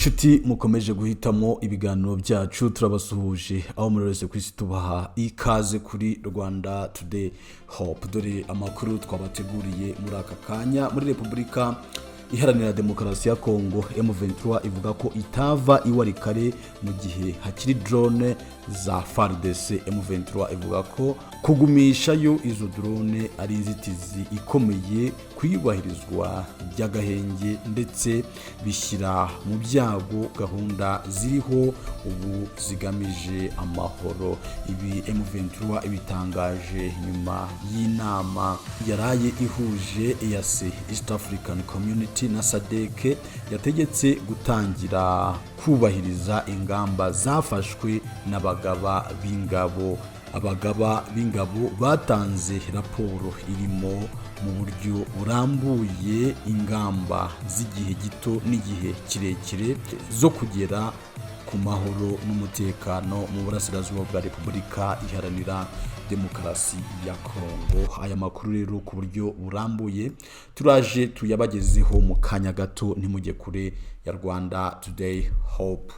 Inshuti mukomeje guhitamo ibiganiro byacu turabasuhuje aho muri wese kwisi tubaha ikaze kuri Rwanda Today Hope. Dore amakuru twabateguriye muri aka kanya. Muri Repubulika Iharanira Demokarasi ya Kongo, M23 ivuga ko itava iwarikare mu gihe hakiri drone za FARDC. M23 ivuga ko kugumishayo izo drone ari inzitizi ikomeye kuyubahirizwa ry'agahenge, ndetse bishyira mu byago gahunda ziriho ubu zigamije amahoro. Ibi M23 ibitangaje nyuma y'inama yaraye ihuje EAC, East African Community na SADC, yategetse gutangira kubahiriza ingamba zafashwe n'abagaba b'ingabo. Abagaba b'ingabo batanze raporo irimo mu buryo burambuye ingamba z'igihe gito n'igihe kirekire zo kugera ku mahoro n'umutekano mu burasirazuba bwa Repubulika Iharanira Demokarasi ya Kongo. Aya makuru rero ku buryo burambuye turaje tuyabagezeho mu kanya gato, ntimujye kure ya Rwanda Today Hope.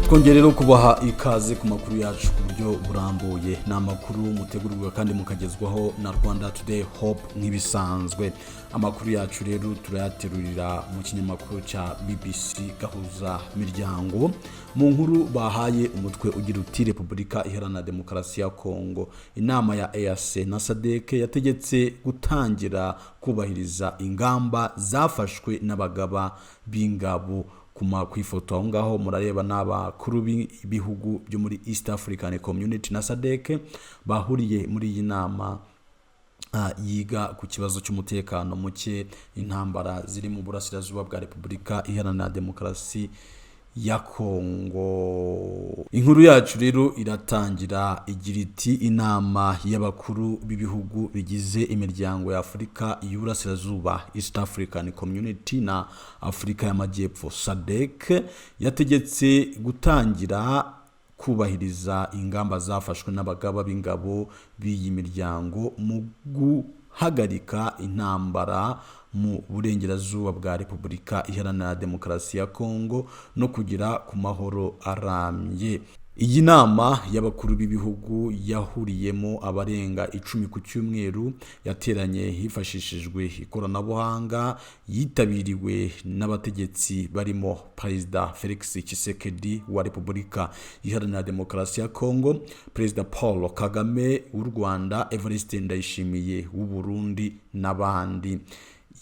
Twongerero kubaha ikaze ku makuru yacu ku buryo burambuye. Ni amakuru mutegurirwa kandi mukagezwaho na Rwanda Today Hope nk'ibisanzwe. Amakuru yacu rero turayaterurira mu kinyamakuru cya BBC Gahuza Miryango, mu nkuru bahaye umutwe ugira uti Repubulika Iharanira Demokarasi ya Kongo, inama ya EAC na SADC yategetse gutangira kubahiriza ingamba zafashwe n'abagaba b'ingabo. Ku ifoto aho ngaho murareba n'abakuru b'ibihugu byo muri East African Community na SADC bahuriye muri iyi nama yiga ku kibazo cy'umutekano muke, intambara ziri mu burasirazuba bwa Repubulika Iharanira Demokarasi ya Kongo. Inkuru yacu rero iratangira igira iti inama y'abakuru b'ibihugu bigize imiryango ya Afurika y'Uburasirazuba, East African Community na Afurika y'Amajyepfo, SADC, yategetse gutangira kubahiriza ingamba zafashwe n'abagaba b'ingabo b'iyi miryango mu guhagarika intambara mu burengerazuba bwa Repubulika Iharanira Demokarasi ya Kongo no kugira ku mahoro arambye. Iyi nama y'abakuru b'ibihugu yahuriyemo abarenga 10 ku cyumweru, yateranye hifashishijwe ikoranabuhanga, yitabiriwe n'abategetsi barimo Perezida Felix Tshisekedi wa Repubulika Iharanira Demokarasi ya Kongo, Perezida Paul Kagame w'u Rwanda, Evariste Ndayishimiye w'u Burundi n'abandi.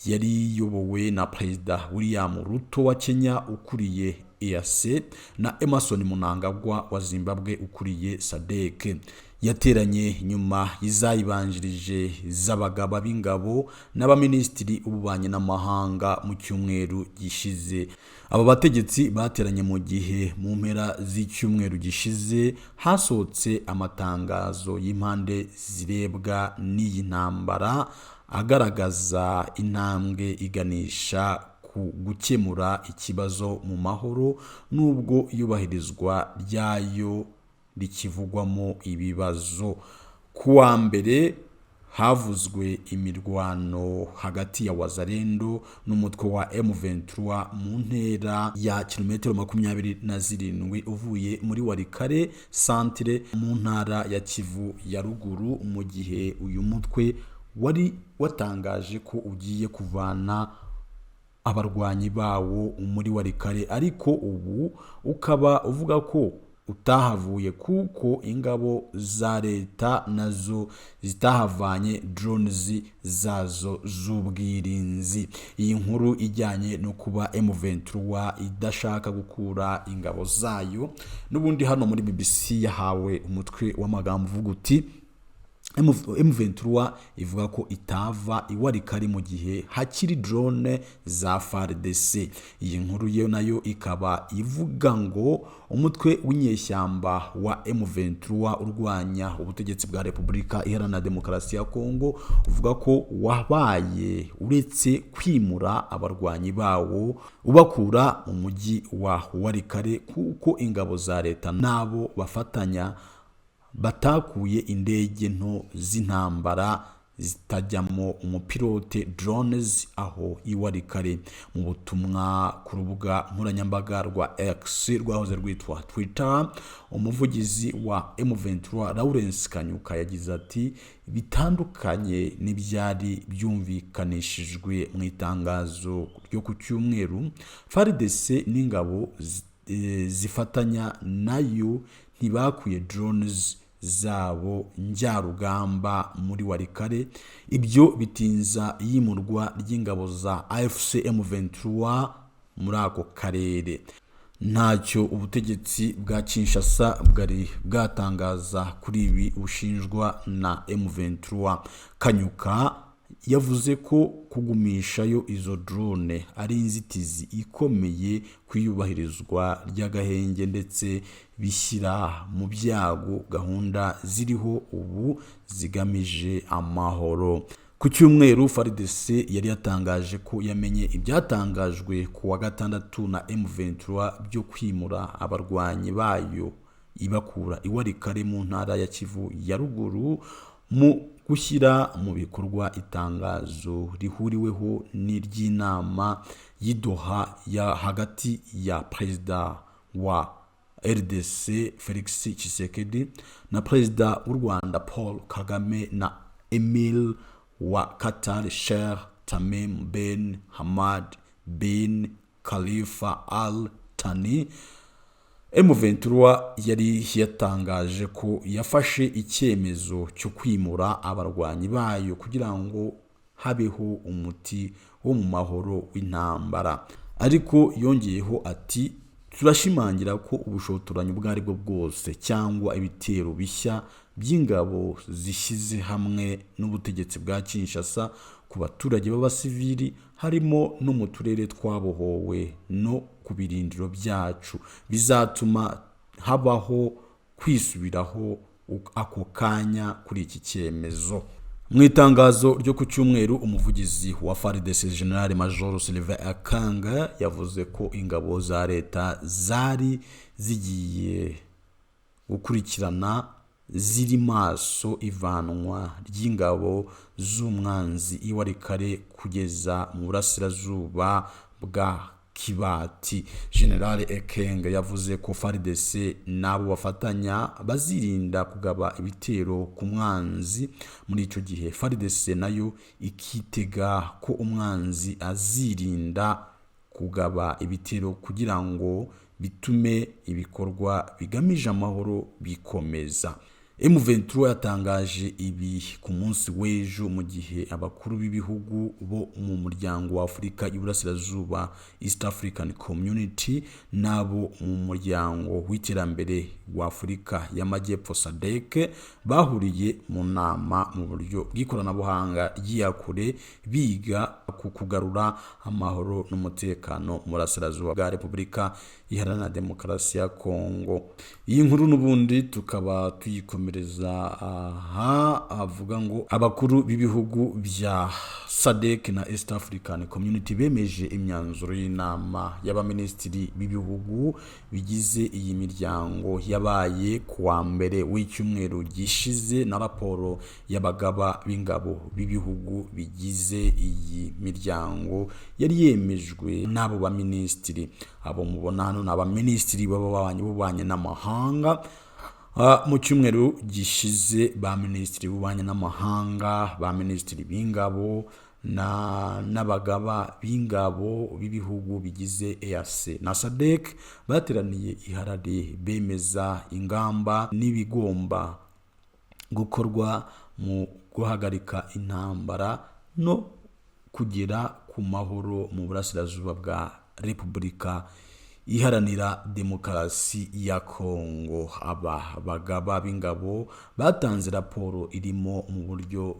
Yari yobowe na Perezida William Ruto wa Kenya ukuriye EAC na Emmerson Mnangagwa wa Zimbabwe ukuriye SADC. Yateranye nyuma y'izayibanjirije z'abagaba b'ingabo n'abaminisitiri b'ububanyi n'amahanga mu cyumweru gishize. Aba bategetsi bateranye mu gihe mu mpera z'icyumweru gishize hasohotse amatangazo y'impande zirebwa n'iyi ntambara agaragaza intambwe iganisha ku gukemura ikibazo mu mahoro, nubwo iyubahirizwa ryayo rikivugwamo ibibazo. Kuwa mbere havuzwe imirwano hagati ya Wazalendo n'umutwe wa M23 mu ntera ya kilometero 27 uvuye muri Warikare centre mu ntara ya Kivu ya ruguru, mu gihe uyu mutwe wari watangaje ko ugiye kuvana abarwanyi bawo muri Warikare, ariko ubu ukaba uvuga ko utahavuye kuko ingabo za leta nazo zitahavanye drones zazo z'ubwirinzi. Iyi nkuru ijyanye no kuba M23 idashaka gukura ingabo zayo, n'ubundi hano muri BBC yahawe umutwe w'amagambo uvuga uti M23 ivuga ko itava iwarikari mu gihe hakiri drone za FARDC. Iyi nkuru yo nayo ikaba ivuga ngo umutwe w'inyeshyamba wa M23 urwanya ubutegetsi bwa Repubulika Iharanira Demokarasi ya Kongo uvuga ko wabaye uretse kwimura abarwanyi bawo ubakura mu mujyi wa Warikare, kuko ingabo za leta nabo bafatanya batakuye indege nto z'intambara zitajyamo umupilote drones aho iwarikare. Mu butumwa ku rubuga nkoranyambaga rwa X rwahoze rwitwa Twitter, umuvugizi wa M23 Lawrence Kanyuka yagize ati bitandukanye n'ibyari byumvikanishijwe mu itangazo ryo ku cyumweru, FARDC n'ingabo zifatanya nayo ntibakuye drones zabo njyarugamba muri Warikare. Ibyo bitinza yimurwa ry'ingabo za AFC M23 muri ako karere. Ntacyo ubutegetsi bwa Kinshasa bwari bwatangaza kuri ibi bushinjwa na M23. Kanyuka yavuze ko kugumishayo izo drone ari inzitizi ikomeye kwiyubahirizwa ry'agahenge ndetse bishyira mu byago gahunda ziriho ubu zigamije amahoro. Ku cyumweru FARDC yari yatangaje ko yamenye ibyatangajwe ku wa gatandatu na M23 byo kwimura abarwanyi bayo ibakura iwarikare mu ntara ya Kivu ya ruguru mu gushyira mu bikorwa itangazo rihuriweho n'iry'inama y'Idoha ya hagati ya Perezida wa RDC Felix Tshisekedi na Perezida w'u Rwanda Paul Kagame na Emir wa Qatar Sheikh Tamim bin Hamad bin Khalifa Al Thani. M23 yari yatangaje ko yafashe icyemezo cyo kwimura abarwanyi bayo kugira ngo habeho umuti wo mu mahoro w'intambara. Ariko yongeyeho ati turashimangira ko ubushotoranyi ubwo ari bwo bwose cyangwa ibitero bishya by'ingabo zishyize hamwe n'ubutegetsi bwa Kinshasa ku baturage b'abasivili harimo no mu turere twabohowe no ku birindiro byacu bizatuma habaho kwisubiraho ako kanya kuri iki cyemezo. Mu itangazo ryo ku cyumweru, umuvugizi wa FARDC General Major Sylvain Akanga yavuze ko ingabo za leta zari zigiye gukurikirana ziri maso ivanwa ry'ingabo z'umwanzi iwarikare kugeza mu burasirazuba bwa Kibati. General Ekenge yavuze ko FARDC nabo bafatanya bazirinda kugaba ibitero ku mwanzi. Muri icyo gihe FARDC nayo ikitega ko umwanzi azirinda kugaba ibitero kugira ngo bitume ibikorwa bigamije amahoro bikomeza. M23 yatangaje ibi ku munsi w'ejo mu gihe abakuru b'ibihugu bo mu muryango wa Afurika y'Iburasirazuba East African Community nabo mu muryango w'iterambere wa Afurika y'Amajyepfo SADC bahuriye mu nama mu buryo bw'ikoranabuhanga ry'iyakure biga ku kugarura amahoro n'umutekano mu burasirazuba bwa Repubulika Iharanira Demokarasi ya Kongo. Iyi nkuru n'ubundi tukaba tuyikomereza aha avuga ngo abakuru b'ibihugu bya SADC na East African Community bemeje imyanzuro y'inama y'abaminisitiri b'ibihugu bigize iyi miryango yabaye kuwa mbere w'icyumweru gishize na raporo y'abagaba b'ingabo b'ibihugu bigize iyi miryango yari yemejwe n'abo baminisitiri. Abo mubona hano n'abaminisitiri b'ububanyi n'amahanga. Mu cyumweru gishize ba minisitiri b'ububanyi n'amahanga, ba minisitiri b'ingabo n'abagaba b'ingabo b'ibihugu bigize EAC na SADC bateraniye iharare bemeza ingamba n'ibigomba gukorwa mu guhagarika intambara no kugera ku mahoro mu burasirazuba bwa Repubulika Iharanira Demokarasi ya Kongo. Aba bagaba b'ingabo batanze raporo irimo mu buryo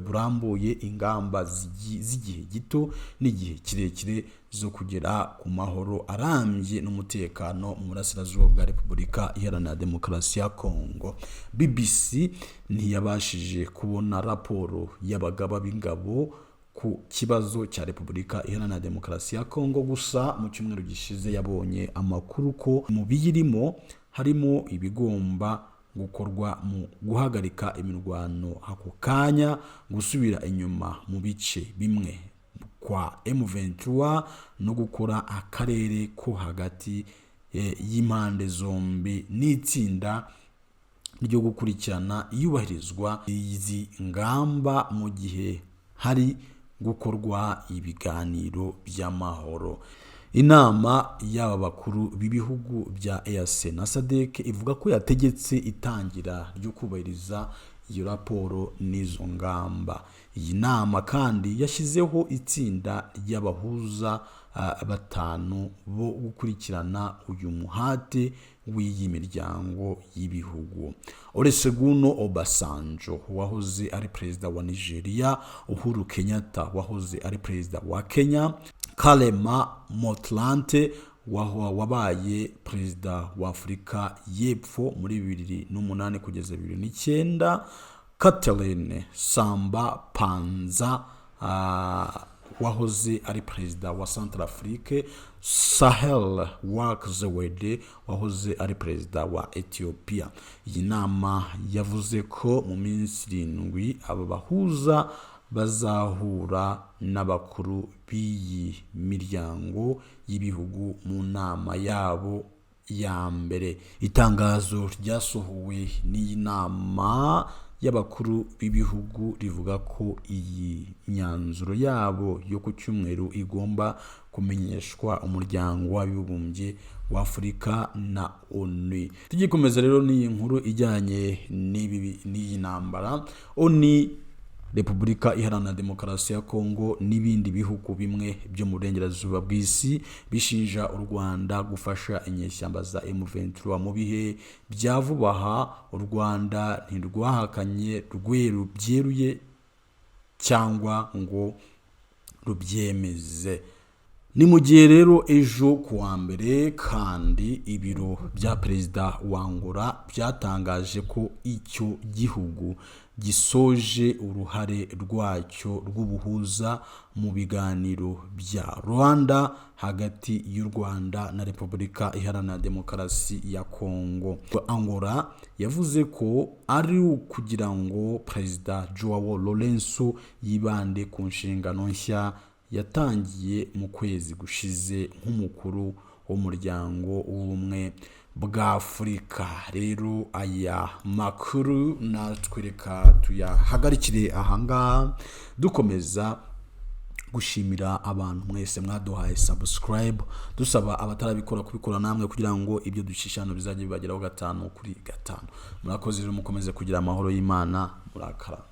burambuye ingamba z'igihe gito n'igihe kirekire zo kugera ku mahoro arambye n'umutekano mu burasirazuba bwa Repubulika Iharanira Demokarasi ya Kongo. BBC ntiyabashije kubona raporo y'abagaba b'ingabo ku kibazo cya Repubulika Iharanira Demokarasi ya Kongo, gusa mu cyumweru gishize yabonye amakuru ko mu biyirimo harimo ibigomba gukorwa mu guhagarika imirwano ako kanya, gusubira inyuma mu bice bimwe kwa M23 no gukora akarere ko hagati y'impande zombi n'itsinda ryo gukurikirana iyubahirizwa izi ngamba mu gihe hari gukorwa ibiganiro by'amahoro. Inama y'aba bakuru b'ibihugu bya EAC na SADC ivuga ko yategetse itangira ryo kubahiriza iyo raporo n'izo ngamba. Iyi nama kandi yashyizeho itsinda ry'abahuza batanu bo gukurikirana uyu muhate w'iyi miryango y'ibihugu. Olusegun Obasanjo wahoze ari perezida wa Nigeria, Uhuru Kenyatta wahoze ari perezida wa Kenya, Kgalema Motlanthe wabaye perezida wa Afurika y'Epfo muri 2008 kugeza 2009, Catherine Samba Panza wahoze ari perezida wa Centrafrique, Sahel Work Zewde wahoze ari perezida wa Ethiopia. Iyi nama yavuze ko mu minsi 7 aba bahuza bazahura n'abakuru b'iyi miryango y'ibihugu mu nama yabo ya mbere. Itangazo ryasohowe n'iyi nama y'abakuru b'ibihugu rivuga ko iyi myanzuro yabo yo ku cyumweru igomba kumenyeshwa umuryango w'abibumbye wa Afurika na ONU. Tugikomeza rero n'iyi nkuru ijyanye n'iyi ntambara, ONU, Repubulika Iharanira Demokarasi ya Kongo n'ibindi bihugu bimwe byo mu burengerazuba bw'isi bishinja u Rwanda gufasha inyeshyamba za M23 mu bihe bya vuba aha. U Rwanda ntirwahakanye byeruye cyangwa ngo rubyemeze. Ni mu gihe rero ejo kuwa mbere kandi ibiro bya perezida wa Angola byatangaje ko icyo gihugu gisoje uruhare rwacyo rw'ubuhuza mu biganiro bya Rwanda hagati y'u Rwanda na Repubulika Iharanira Demokarasi ya Kongo. Angola yavuze ko ari kugira ngo perezida Joao Lourenço yibande ku nshingano nshya yatangiye mu kwezi gushize nk'umukuru w'umuryango w'ubumwe bwa Afurika. Rero aya makuru natwereka tuyahagarikire ahangaha, dukomeza gushimira abantu mwese mwaduhaye subscribe, dusaba abatarabikora kubikora namwe kugira ngo ibyo dushishano bizajye bibageraho 5 kuri 5. Murakoze rero, mukomeze kugira amahoro y'Imana. Murakara.